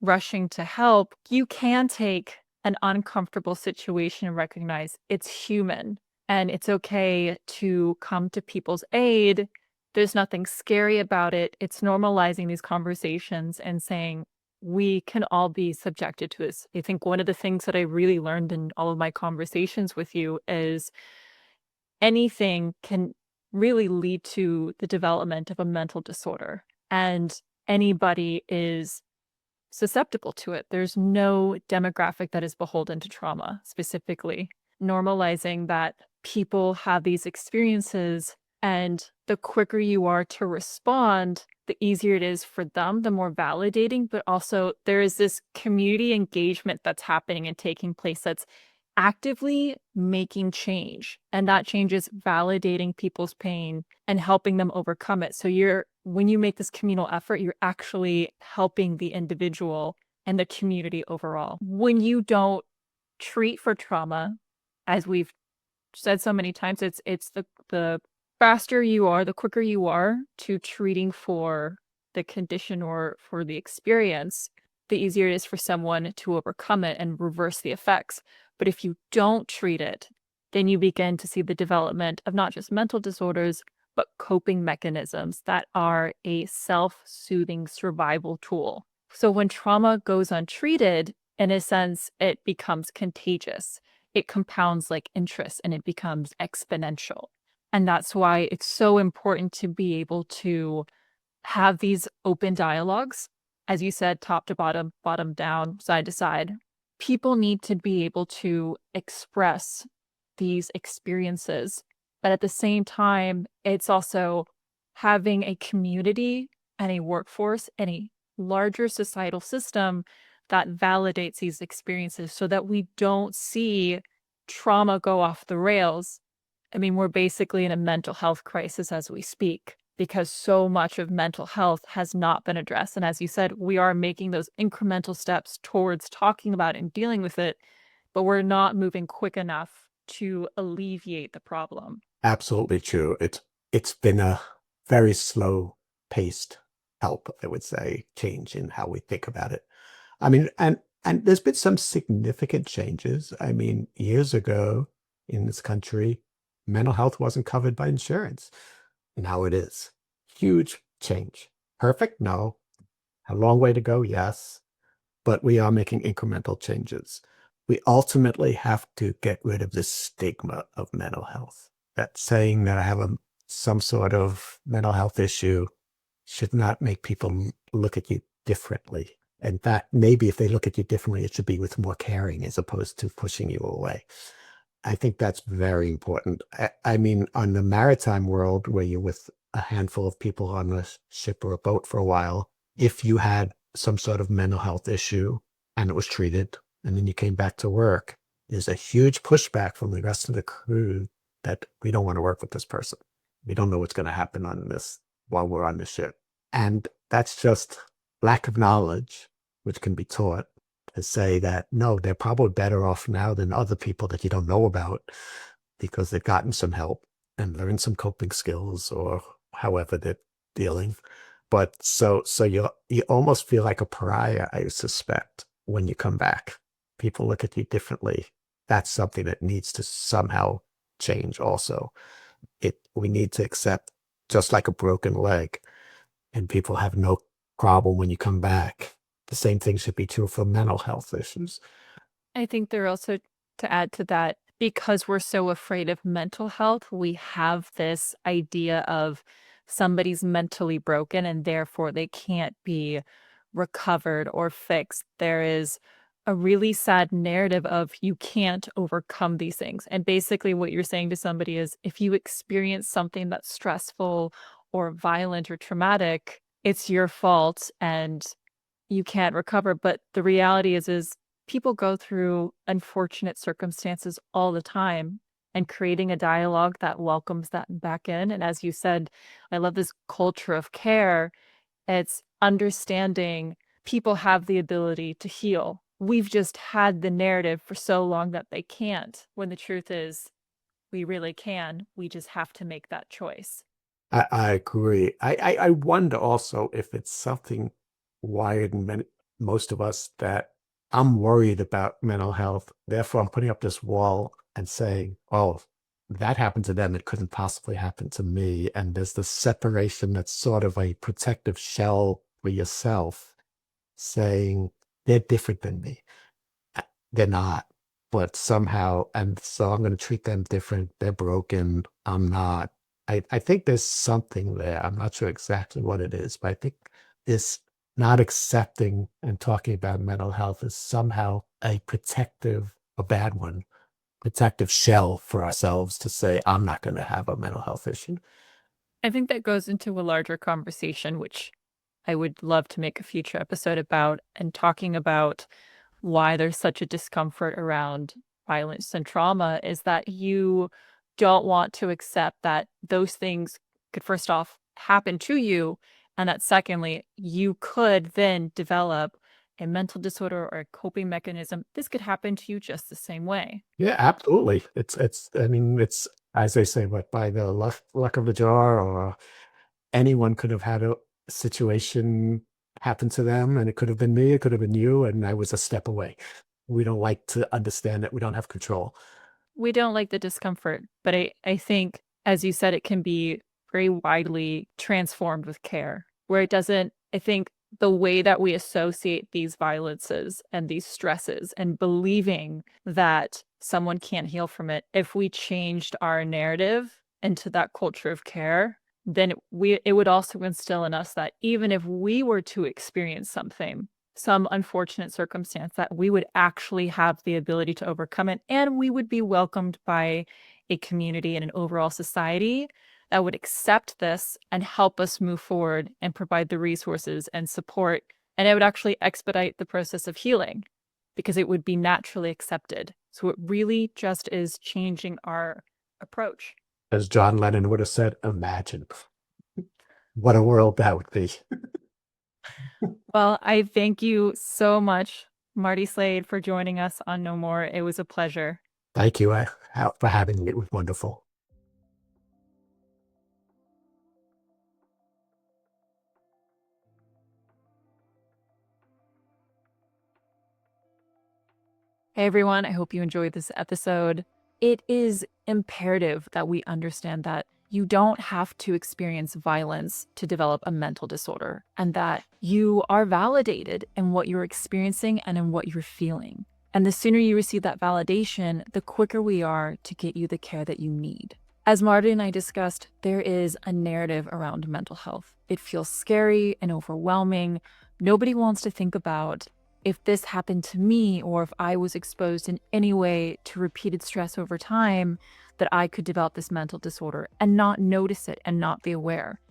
rushing to help, you can take an uncomfortable situation and recognize it's human and it's okay to come to people's aid. There's nothing scary about it. It's normalizing these conversations and saying we can all be subjected to this. I think one of the things that I really learned in all of my conversations with you is anything can really lead to the development of a mental disorder, and anybody is susceptible to it. There's no demographic that is beholden to trauma specifically. Normalizing that people have these experiences, and the quicker you are to respond, the easier it is for them, the more validating, but also there is this community engagement that's happening and taking place that's actively making change. And that change is validating people's pain and helping them overcome it. So when you make this communal effort, you're actually helping the individual and the community overall. When you don't treat for trauma, as we've said so many times, it's the faster you are, the quicker you are to treating for the condition or for the experience, the easier it is for someone to overcome it and reverse the effects. But if you don't treat it, then you begin to see the development of not just mental disorders, but coping mechanisms that are a self-soothing survival tool. So when trauma goes untreated, in a sense, it becomes contagious. It compounds like interest and it becomes exponential. And that's why it's so important to be able to have these open dialogues, as you said, top to bottom, bottom down, side to side. People need to be able to express these experiences. But at the same time, it's also having a community and a workforce and a larger societal system that validates these experiences so that we don't see trauma go off the rails. I mean, we're basically in a mental health crisis as we speak because so much of mental health has not been addressed. And as you said, we are making those incremental steps towards talking about it and dealing with it, but we're not moving quick enough to alleviate the problem. Absolutely true. It's been a very slow paced help, I would say, change in how we think about it. I mean, and there's been some significant changes. I mean, years ago in this country, mental health wasn't covered by insurance. Now it is. Huge change. Perfect? No. A long way to go? Yes. But we are making incremental changes. We ultimately have to get rid of this stigma of mental health. That saying that I have some sort of mental health issue should not make people look at you differently. In fact, maybe if they look at you differently, it should be with more caring as opposed to pushing you away. I think that's very important. I mean, on the maritime world, where you're with a handful of people on a ship or a boat for a while, if you had some sort of mental health issue and it was treated, and then you came back to work, there's a huge pushback from the rest of the crew that we don't want to work with this person. We don't know what's going to happen on this while we're on the ship. And that's just lack of knowledge, which can be taught, to say that, no, they're probably better off now than other people that you don't know about because they've gotten some help and learned some coping skills or however they're dealing. But so you almost feel like a pariah, I suspect, when you come back. People look at you differently. That's something that needs to somehow change also. We need to accept, just like a broken leg, and people have no problem when you come back. The same thing should be true for mental health issues. I think there also, to add to that, because we're so afraid of mental health, we have this idea of somebody's mentally broken and therefore they can't be recovered or fixed. There is a really sad narrative of you can't overcome these things. And basically what you're saying to somebody is if you experience something that's stressful or violent or traumatic, it's your fault and you can't recover. But the reality is people go through unfortunate circumstances all the time, and creating a dialogue that welcomes that back in. And as you said, I love this culture of care. It's understanding people have the ability to heal. We've just had the narrative for so long that they can't, when the truth is we really can. We just have to make that choice. I agree. I wonder also if it's something wired in most of us that I'm worried about mental health. Therefore, I'm putting up this wall and saying, oh, that happened to them. It couldn't possibly happen to me. And there's this separation that's sort of a protective shell for yourself saying they're different than me. They're not, but somehow, and so I'm going to treat them different. They're broken. I'm not. I think there's something there. I'm not sure exactly what it is, but I think this not accepting and talking about mental health is somehow a bad one, protective shell for ourselves to say, I'm not going to have a mental health issue. I think that goes into a larger conversation, which I would love to make a future episode about, and talking about why there's such a discomfort around violence and trauma is that you don't want to accept that those things could, first off, happen to you. And that secondly, you could then develop a mental disorder or a coping mechanism. This could happen to you just the same way. Yeah, absolutely. I mean, it's, as they say, but by the luck of the draw, or anyone could have had a situation happen to them, and it could have been me, it could have been you, and I was a step away. We don't like to understand that we don't have control. We don't like the discomfort, but I think, as you said, it can be very widely transformed with care, where it doesn't, I think the way that we associate these violences and these stresses and believing that someone can't heal from it, if we changed our narrative into that culture of care, then it would also instill in us that even if we were to experience something, some unfortunate circumstance, that we would actually have the ability to overcome it, and we would be welcomed by a community and an overall society that would accept this and help us move forward and provide the resources and support. And it would actually expedite the process of healing because it would be naturally accepted. So it really just is changing our approach. As John Lennon would have said, imagine what a world that would be. Well, I thank you so much, Marty Slade, for joining us on No More. It was a pleasure. Thank you for having me. It was wonderful. Hey everyone, I hope you enjoyed this episode. It is imperative that we understand that you don't have to experience violence to develop a mental disorder, and that you are validated in what you're experiencing and in what you're feeling. And the sooner you receive that validation, the quicker we are to get you the care that you need. As Marty and I discussed, there is a narrative around mental health. It feels scary and overwhelming. Nobody wants to think about, if this happened to me, or if I was exposed in any way to repeated stress over time, that I could develop this mental disorder and not notice it and not be aware.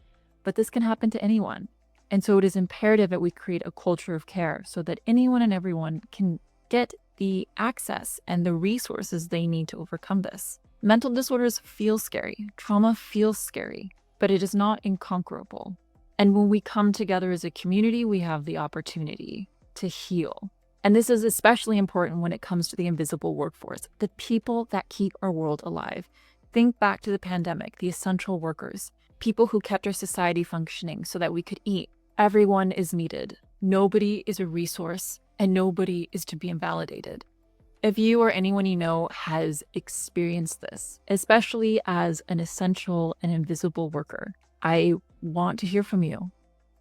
But this can happen to anyone. And so it is imperative that we create a culture of care so that anyone and everyone can get the access and the resources they need to overcome this. Mental disorders feel scary. Trauma feels scary, but it is not inconquerable. And when we come together as a community, we have the opportunity to heal. And this is especially important when it comes to the invisible workforce, the people that keep our world alive. Think back to the pandemic, the essential workers, people who kept our society functioning so that we could eat. Everyone is needed. Nobody is a resource, and nobody is to be invalidated. If you or anyone you know has experienced this, especially as an essential and invisible worker, I want to hear from you.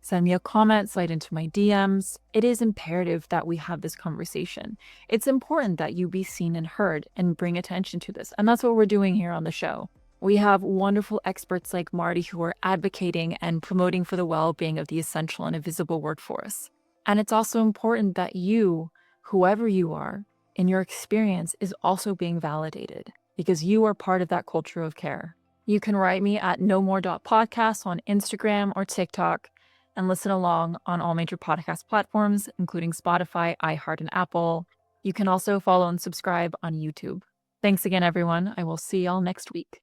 Send me a comment, slide into my DMs. It is imperative that we have this conversation. It's important that you be seen and heard and bring attention to this. And that's what we're doing here on the show. We have wonderful experts like Marty who are advocating and promoting for the well-being of the essential and invisible workforce. And it's also important that you whoever you are, and your experience is also being validated because you are part of that culture of care. You can write me at nomore.podcast on Instagram or TikTok and listen along on all major podcast platforms, including Spotify, iHeart, and Apple. You can also follow and subscribe on YouTube. Thanks again, everyone. I will see y'all next week.